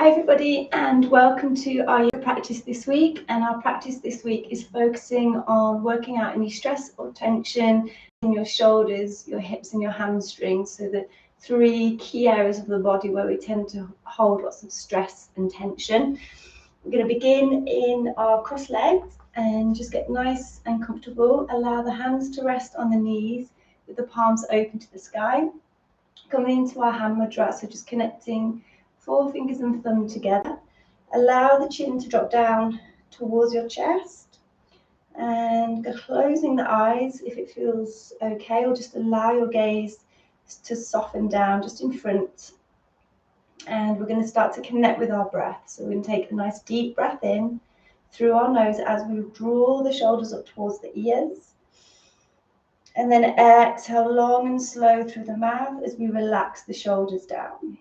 Hi everybody and welcome to our yoga practice this week, and our practice this week is focusing on working out any stress or tension in your shoulders, your hips and your hamstrings, so the three key areas of the body where we tend to hold lots of stress and tension. We're going to begin in our cross legs and just get nice and comfortable. Allow the hands to rest on the knees with the palms open to the sky. Coming into our hand mudra, so just connecting four fingers and thumb together. Allow the chin to drop down towards your chest and closing the eyes if it feels okay, or just allow your gaze to soften down just in front. And we're going to start to connect with our breath. So we're going to take a nice deep breath in through our nose as we draw the shoulders up towards the ears. And then exhale long and slow through the mouth as we relax the shoulders down.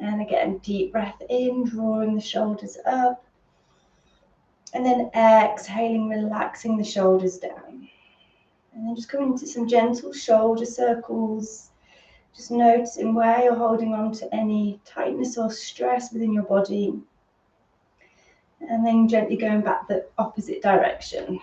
And again, deep breath in, drawing the shoulders up. And then exhaling, relaxing the shoulders down. And then just coming into some gentle shoulder circles. Just noticing where you're holding on to any tightness or stress within your body. And then gently going back the opposite direction.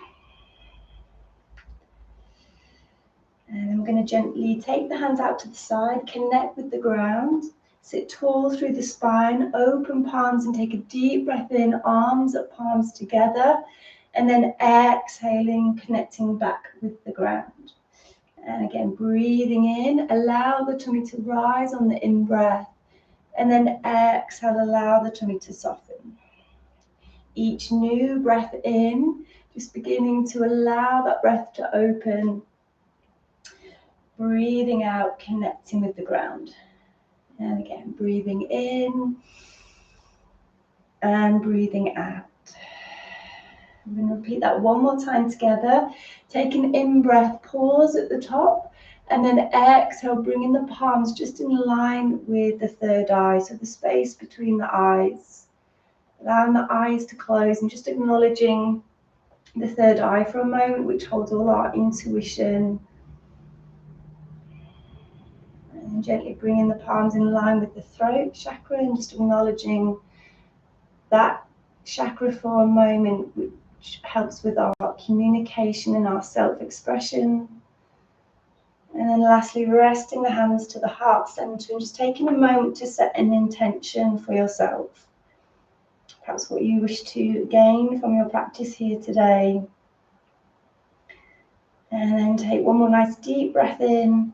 And then we're going to gently take the hands out to the side, connect with the ground. Sit tall through the spine, open palms and take a deep breath in, arms up, palms together. And then exhaling, connecting back with the ground. And again, breathing in, allow the tummy to rise on the in-breath. And then exhale, allow the tummy to soften. Each new breath in, just beginning to allow that breath to open. Breathing out, connecting with the ground. And again, breathing in and breathing out. I'm going to repeat that one more time together. Take an in-breath, pause at the top, and then exhale, bringing the palms just in line with the third eye, so the space between the eyes. Allowing the eyes to close and just acknowledging the third eye for a moment, which holds all our intuition. And gently bringing the palms in line with the throat chakra and just acknowledging that chakra for a moment, which helps with our communication and our self-expression. And then lastly, resting the hands to the heart center and just taking a moment to set an intention for yourself. Perhaps what you wish to gain from your practice here today. And then take one more nice deep breath in.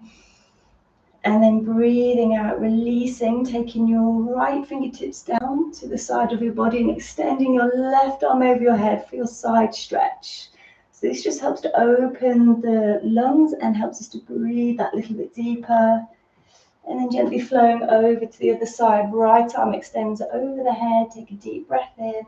And then breathing out, releasing, taking your right fingertips down to the side of your body and extending your left arm over your head for your side stretch. So this just helps to open the lungs and helps us to breathe that little bit deeper. And then gently flowing over to the other side, right arm extends over the head, take a deep breath in.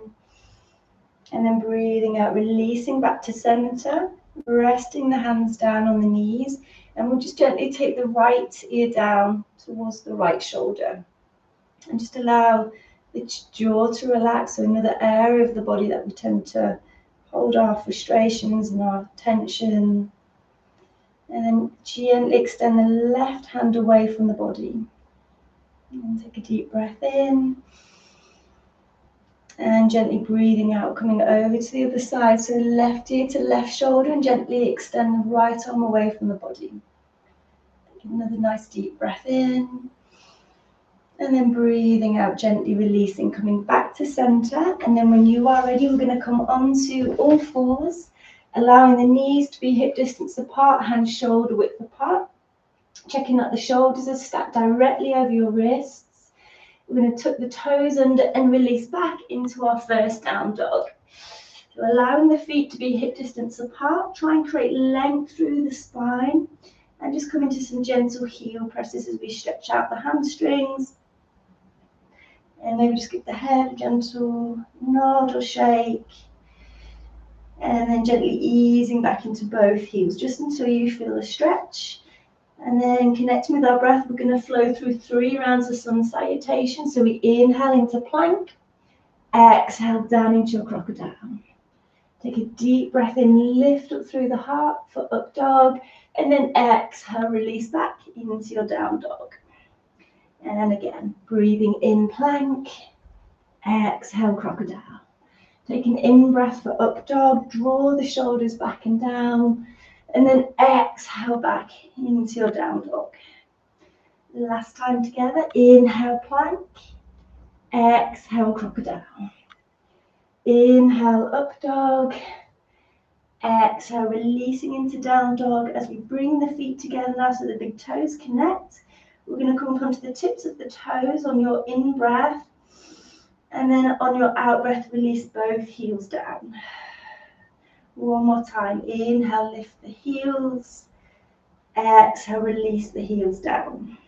And then breathing out, releasing back to center, resting the hands down on the knees. And we'll just gently take the right ear down towards the right shoulder. And just allow the jaw to relax, so another area of the body that we tend to hold our frustrations and our tension. And then gently extend the left hand away from the body. And take a deep breath in. And gently breathing out, coming over to the other side. So left ear to left shoulder and gently extend the right arm away from the body. Take another nice deep breath in. And then breathing out, gently releasing, coming back to center. And then when you are ready, we're going to come onto all fours, allowing the knees to be hip distance apart, hands shoulder width apart. Checking that the shoulders are stacked directly over your wrists. We're going to tuck the toes under and release back into our first down dog. So allowing the feet to be hip distance apart, try and create length through the spine. And just come into some gentle heel presses as we stretch out the hamstrings. And maybe just give the head a gentle nod or shake. And then gently easing back into both heels, just until you feel a stretch. And then connecting with our breath, we're going to flow through 3 rounds of sun salutation. So we inhale into plank, exhale down into your crocodile. Take a deep breath in, lift up through the heart for up dog, and then exhale, release back into your down dog. And again, breathing in plank, exhale crocodile. Take an in-breath for up dog, draw the shoulders back and down, and then exhale back into your down dog. Last time together, inhale plank, exhale crocodile. Inhale up dog, exhale releasing into down dog as we bring the feet together now so the big toes connect. We're going to come up onto the tips of the toes on your in-breath, and then on your out-breath, release both heels down. One more time. Inhale, lift the heels. Exhale, release the heels down.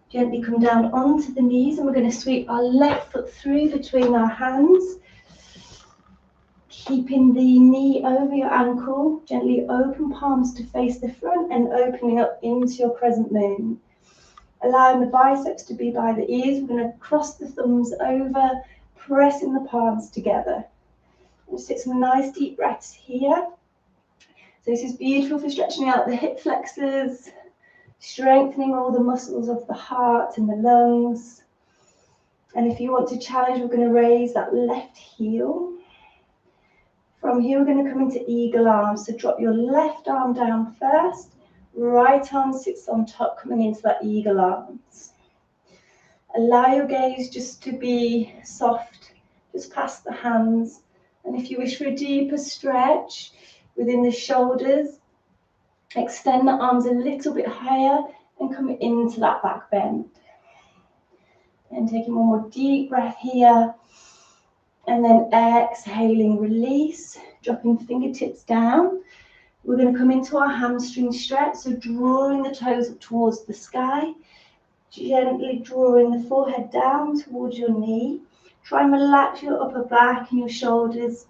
Gently come down onto the knees, and we're going to sweep our left foot through between our hands. Keeping the knee over your ankle. Gently open palms to face the front and opening up into your crescent moon. Allowing the biceps to be by the ears, we're going to cross the thumbs over, pressing the palms together. Just take some nice deep breaths here. So this is beautiful for stretching out the hip flexors, strengthening all the muscles of the heart and the lungs. And if you want to challenge, we're going to raise that left heel. From here, we're going to come into eagle arms. So drop your left arm down first. Right arm sits on top, coming into that eagle arms. Allow your gaze just to be soft, just past the hands. And if you wish for a deeper stretch within the shoulders, extend the arms a little bit higher and come into that back bend. And taking one more deep breath here. And then exhaling, release, dropping fingertips down. We're going to come into our hamstring stretch, so drawing the toes up towards the sky, gently drawing the forehead down towards your knee. Try and relax your upper back and your shoulders.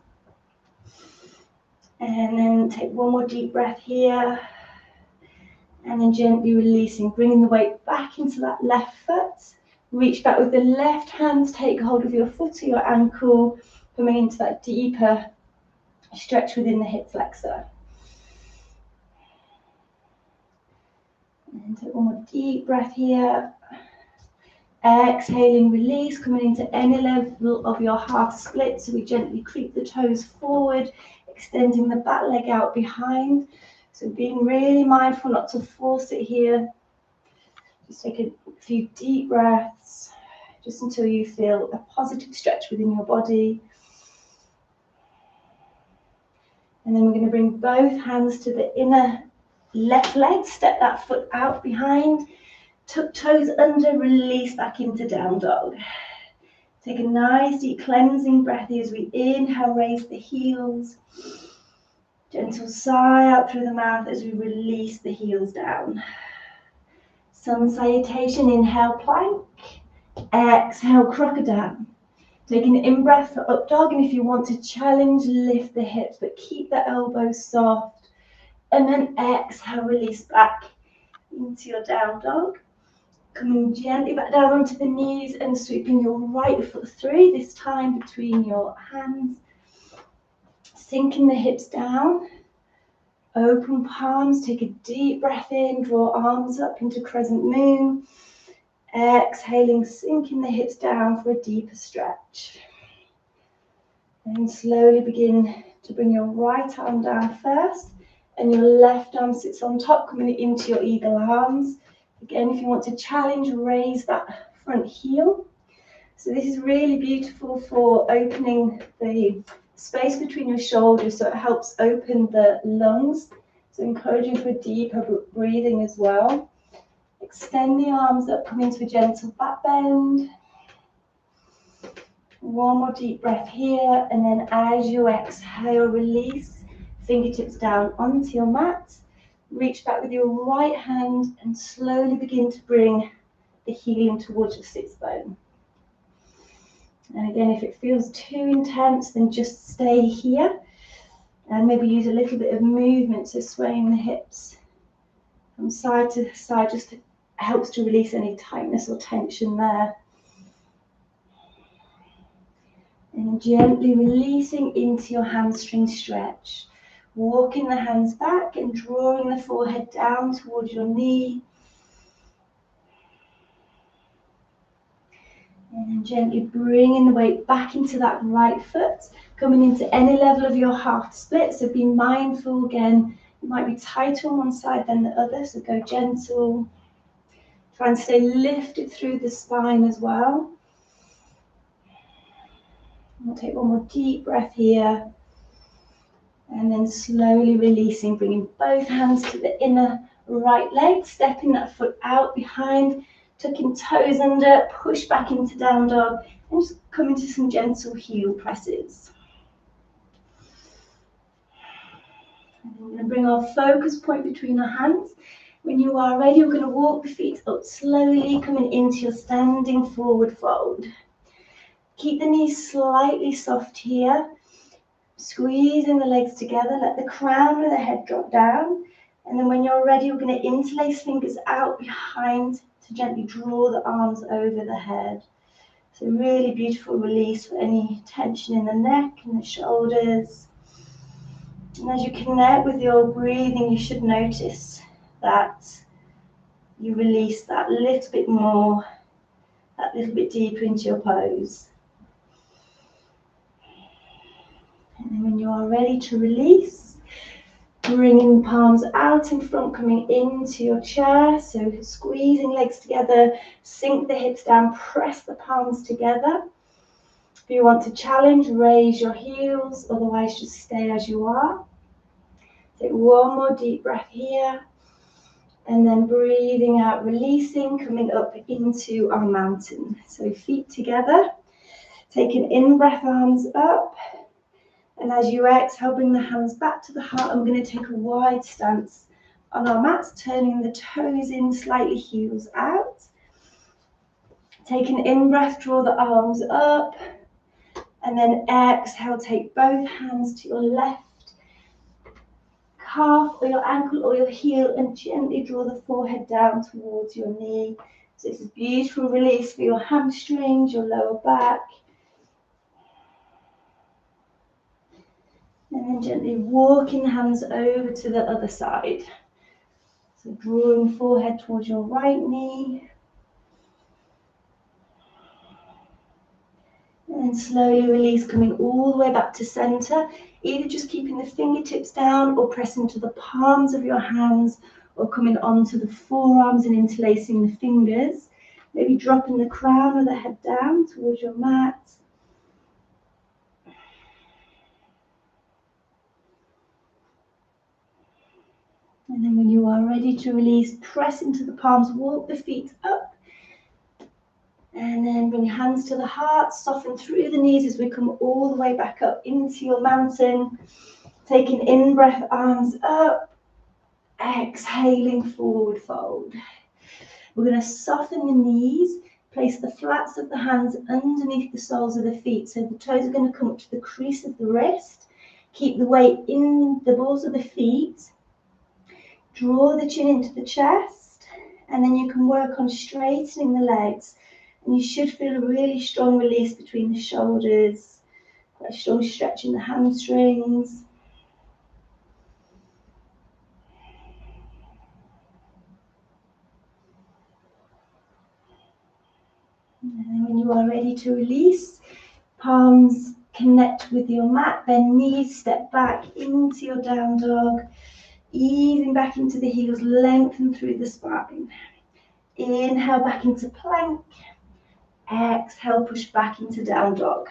And then take one more deep breath here. And then gently releasing, bringing the weight back into that left foot. Reach back with the left hand, take hold of your foot or your ankle, coming into that deeper stretch within the hip flexor. And take one more deep breath here. Exhaling, release, coming into any level of your half split. So we gently creep the toes forward, extending the back leg out behind. So being really mindful not to force it here. Just take a few deep breaths, just until you feel a positive stretch within your body. And then we're going to bring both hands to the inner left leg, step that foot out behind, tuck toes under, release back into down dog. Take a nice deep cleansing breath here as we inhale, raise the heels. Gentle sigh out through the mouth as we release the heels down. Sun salutation, inhale plank, exhale crocodile. Taking an in-breath for up dog, and if you want to challenge, lift the hips, but keep the elbows soft. And then exhale, release back into your down dog. Coming gently back down onto the knees and sweeping your right foot through, this time between your hands. Sinking the hips down. Open palms, take a deep breath in, draw arms up into crescent moon. Exhaling, sinking the hips down for a deeper stretch. And slowly begin to bring your right arm down first. And your left arm sits on top, coming into your eagle arms. Again, if you want to challenge, raise that front heel. So this is really beautiful for opening the space between your shoulders, so it helps open the lungs. So encouraging for deeper breathing as well. Extend the arms up, come into a gentle back bend. One more deep breath here, and then as you exhale, release. Fingertips down onto your mat. Reach back with your right hand and slowly begin to bring the heel in towards your sits bone. And again, if it feels too intense, then just stay here and maybe use a little bit of movement, so swaying the hips from side to side just helps to release any tightness or tension there. And gently releasing into your hamstring stretch. Walking the hands back and drawing the forehead down towards your knee. And then gently bringing the weight back into that right foot, coming into any level of your half split. So be mindful again, it might be tighter on one side than the other, so go gentle. Try and stay lifted through the spine as well. We'll take one more deep breath here. And then slowly releasing, bringing both hands to the inner right leg, stepping that foot out behind, tucking toes under, push back into down dog, and just come into some gentle heel presses. And we're going to bring our focus point between our hands. When you are ready, we're going to walk the feet up slowly, coming into your standing forward fold. Keep the knees slightly soft here. Squeezing the legs together, let the crown of the head drop down. And then when you're ready, we're going to interlace fingers out behind to gently draw the arms over the head. So really beautiful release for any tension in the neck and the shoulders. And as you connect with your breathing, you should notice that you release that little bit more, that little bit deeper into your pose. And then when you are ready to release, bringing palms out in front, coming into your chair. So squeezing legs together, sink the hips down, press the palms together. If you want to challenge, raise your heels, otherwise just stay as you are. Take one more deep breath here. And then breathing out, releasing, coming up into our mountain. So feet together, take an in-breath, arms up. And as you exhale, bring the hands back to the heart. I'm going to take a wide stance on our mats, turning the toes in slightly, heels out. Take an in-breath, draw the arms up. And then exhale, take both hands to your left calf or your ankle or your heel and gently draw the forehead down towards your knee. So this is beautiful release for your hamstrings, your lower back. And then gently walking the hands over to the other side. So drawing forehead towards your right knee. And then slowly release, coming all the way back to center. Either just keeping the fingertips down or pressing to the palms of your hands or coming onto the forearms and interlacing the fingers. Maybe dropping the crown of the head down towards your mat. And then when you are ready to release, press into the palms, walk the feet up. And then bring your hands to the heart, soften through the knees as we come all the way back up into your mountain. Taking in-breath, arms up. Exhaling, forward fold. We're going to soften the knees, place the flats of the hands underneath the soles of the feet. So the toes are going to come up to the crease of the wrist. Keep the weight in the balls of the feet. Draw the chin into the chest, and then you can work on straightening the legs. And you should feel a really strong release between the shoulders, quite a strong stretch in the hamstrings. And then when you are ready to release, palms connect with your mat, then knees step back into your down dog, easing back into the heels, lengthen through the spine. Inhale back into plank. Exhale, push back into down dog.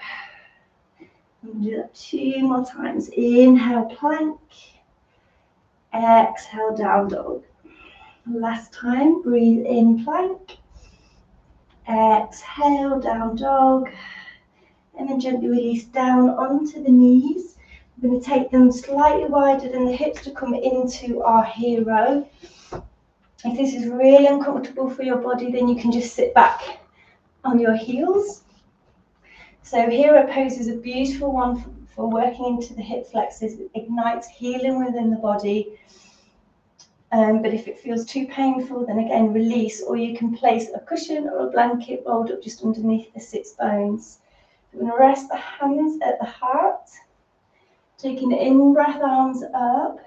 And do that 2 more times. Inhale, plank. Exhale, down dog. Last time, breathe in, plank. Exhale, down dog. And then gently release down onto the knees. We're going to take them slightly wider than the hips to come into our hero. If this is really uncomfortable for your body, then you can just sit back on your heels. So hero pose is a beautiful one for working into the hip flexors. It ignites healing within the body. But if it feels too painful, then again release, or you can place a cushion or a blanket rolled up just underneath the sits bones. We're going to rest the hands at the heart, taking the in-breath, arms up.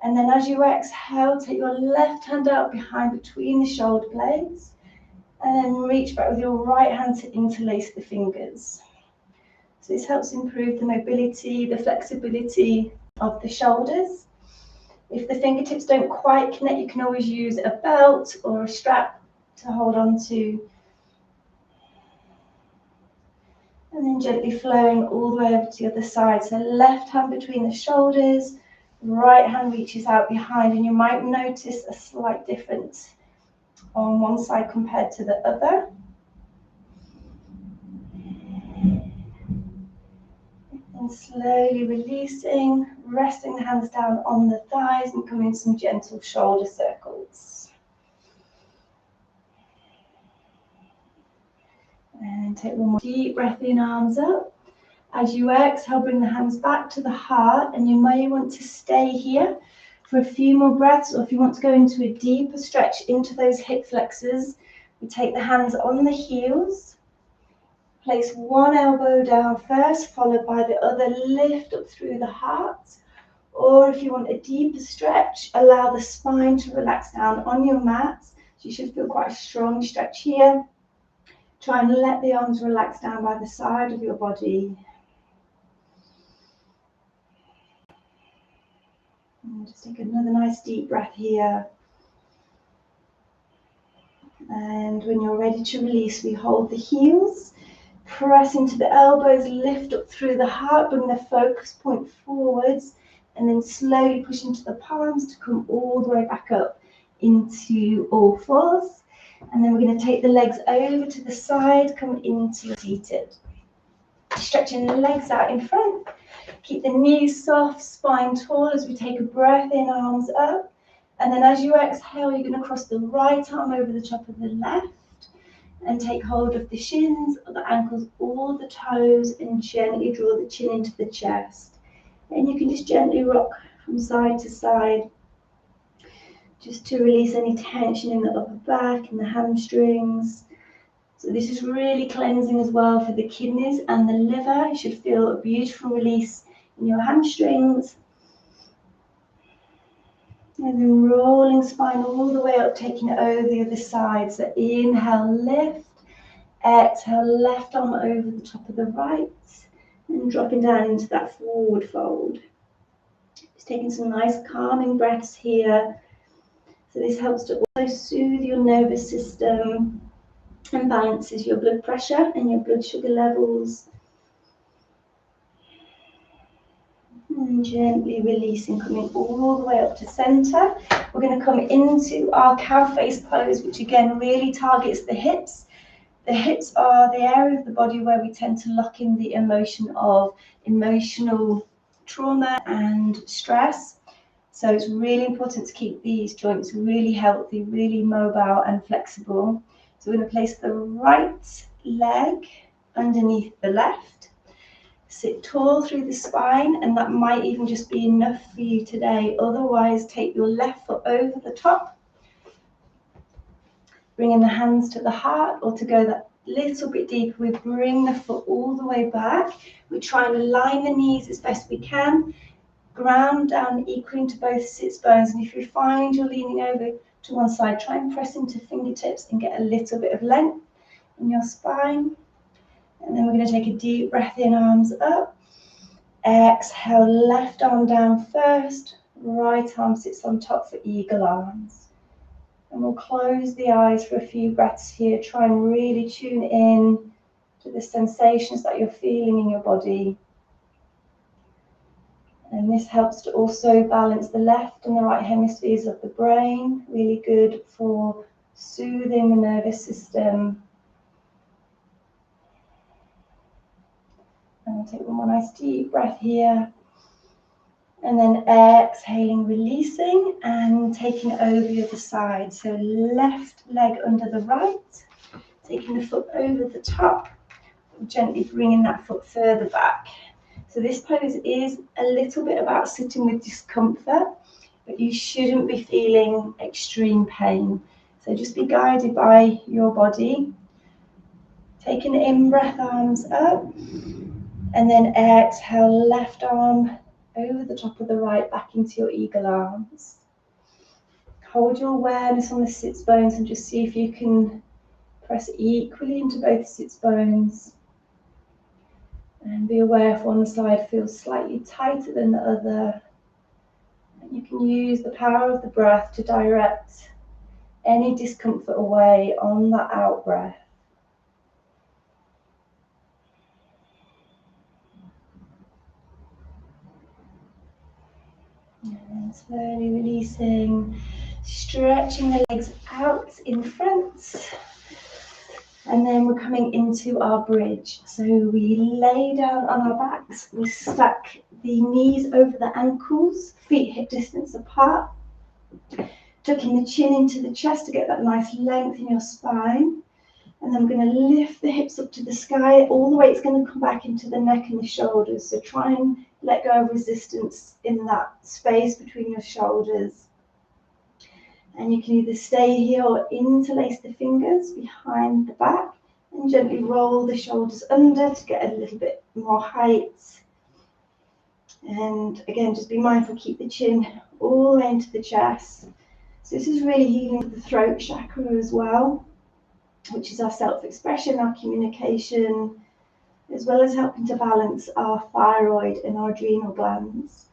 And then as you exhale, take your left hand out behind between the shoulder blades. And then reach back with your right hand to interlace the fingers. So this helps improve the mobility, the flexibility of the shoulders. If the fingertips don't quite connect, you can always use a belt or a strap to hold on to. And then gently flowing all the way over to the other side. So left hand between the shoulders, right hand reaches out behind, and you might notice a slight difference on one side compared to the other. And slowly releasing, resting the hands down on the thighs and coming some gentle shoulder circles. And take one more deep breath in, arms up. As you exhale, bring the hands back to the heart, and you may want to stay here for a few more breaths, or if you want to go into a deeper stretch into those hip flexors, we take the hands on the heels. Place one elbow down first, followed by the other, lift up through the heart. Or if you want a deeper stretch, allow the spine to relax down on your mat. So you should feel quite a strong stretch here. Try and let the arms relax down by the side of your body. And just take another nice deep breath here. And when you're ready to release, we hold the heels. Press into the elbows, lift up through the heart, bring the focus point forwards, and then slowly push into the palms to come all the way back up into all fours. And then we're going to take the legs over to the side, come into seated. Stretching the legs out in front. Keep the knees soft, spine tall as we take a breath in, arms up. And then as you exhale, you're going to cross the right arm over the top of the left. And take hold of the shins, the ankles, all the toes, and gently draw the chin into the chest. And you can just gently rock from side to side, just to release any tension in the upper back and the hamstrings. So this is really cleansing as well for the kidneys and the liver. You should feel a beautiful release in your hamstrings. And then rolling spine all the way up, taking it over the other side. So inhale, lift. Exhale, left arm over the top of the right. And dropping down into that forward fold. Just taking some nice calming breaths here. So this helps to also soothe your nervous system and balances your blood pressure and your blood sugar levels. And gently releasing, coming all the way up to center. We're going to come into our cow face pose, which again really targets the hips. The hips are the area of the body where we tend to lock in the emotion of emotional trauma and stress. So it's really important to keep these joints really healthy, really mobile and flexible. So we're going to place the right leg underneath the left. Sit tall through the spine, and that might even just be enough for you today. Otherwise, take your left foot over the top, bringing the hands to the heart, or to go that little bit deeper, we bring the foot all the way back. We try and align the knees as best we can, ground down equally into both sits bones. And if you find you're leaning over to one side, try and press into fingertips and get a little bit of length in your spine. And then we're going to take a deep breath in, arms up. Exhale, left arm down first, right arm sits on top for eagle arms. And we'll close the eyes for a few breaths here. Try and really tune in to the sensations that you're feeling in your body. And this helps to also balance the left and the right hemispheres of the brain. Really good for soothing the nervous system. And we'll take one more nice deep breath here. And then exhaling, releasing, and taking it over the other side. So left leg under the right, taking the foot over the top, gently bringing that foot further back. So this pose is a little bit about sitting with discomfort, but you shouldn't be feeling extreme pain. So just be guided by your body. Taking an in-breath, arms up, and then exhale, left arm over the top of the right, back into your eagle arms. Hold your awareness on the sits bones and just see if you can Press equally into both sits bones. And be aware if one side feels slightly tighter than the other. And you can use the power of the breath to direct any discomfort away on that out breath. And slowly releasing, stretching the legs out in front. And then we're coming into our bridge. So we lay down on our backs, we stack the knees over the ankles, feet hip distance apart, tucking the chin into the chest to get that nice length in your spine. And then we're going to lift the hips up to the sky. All the weight's going to come back into the neck and the shoulders. So try and let go of resistance in that space between your shoulders. And you can either stay here or interlace the fingers behind the back and gently roll the shoulders under to get a little bit more height. And again, just be mindful, keep the chin all the way into the chest. So this is really healing the throat chakra as well, which is our self-expression, our communication, as well as helping to balance our thyroid and our adrenal glands.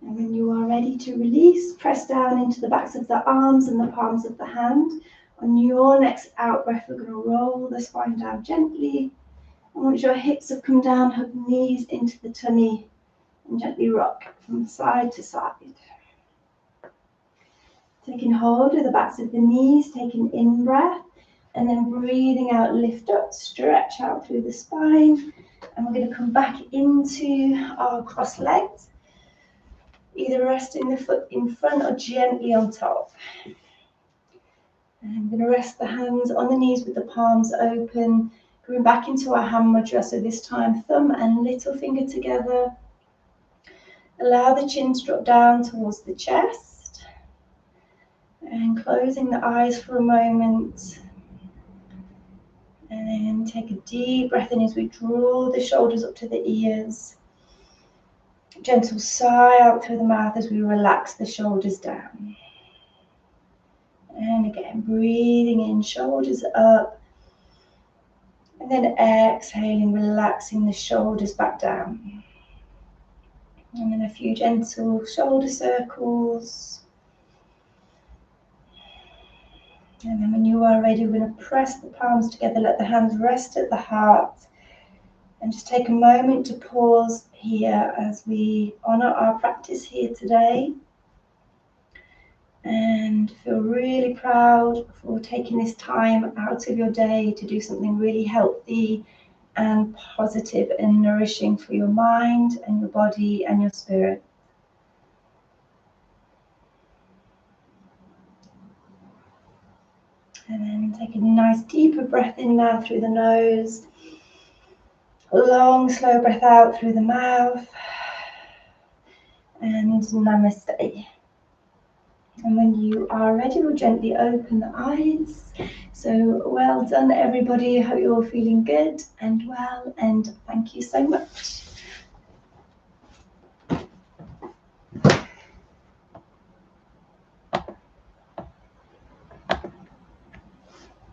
And when you are ready to release, press down into the backs of the arms and the palms of the hand. On your next out breath, we're going to roll the spine down gently. And once your hips have come down, hug knees into the tummy and gently rock from side to side. Taking hold of the backs of the knees, taking in breath, and then breathing out, lift up, stretch out through the spine. And we're going to come back into our cross legs. Either resting the foot in front or gently on top. And I'm going to rest the hands on the knees with the palms open, going back into our hand mudra. So this time, thumb and little finger together. Allow the chin to drop down towards the chest. And closing the eyes for a moment. And then take a deep breath in as we draw the shoulders up to the ears. Gentle sigh out through the mouth as we relax the shoulders down. And again, breathing in, shoulders up. And then exhaling, relaxing the shoulders back down. And then a few gentle shoulder circles. And then when you are ready, we're going to press the palms together, let the hands rest at the heart. And just take a moment to pause here as we honor our practice here today. And feel really proud for taking this time out of your day to do something really healthy and positive and nourishing for your mind and your body and your spirit. And then take a nice deeper breath in now through the nose. Long, slow breath out through the mouth. And namaste. And when you are ready, we'll gently open the eyes. So well done, everybody. I hope you're all feeling good and well. And thank you so much.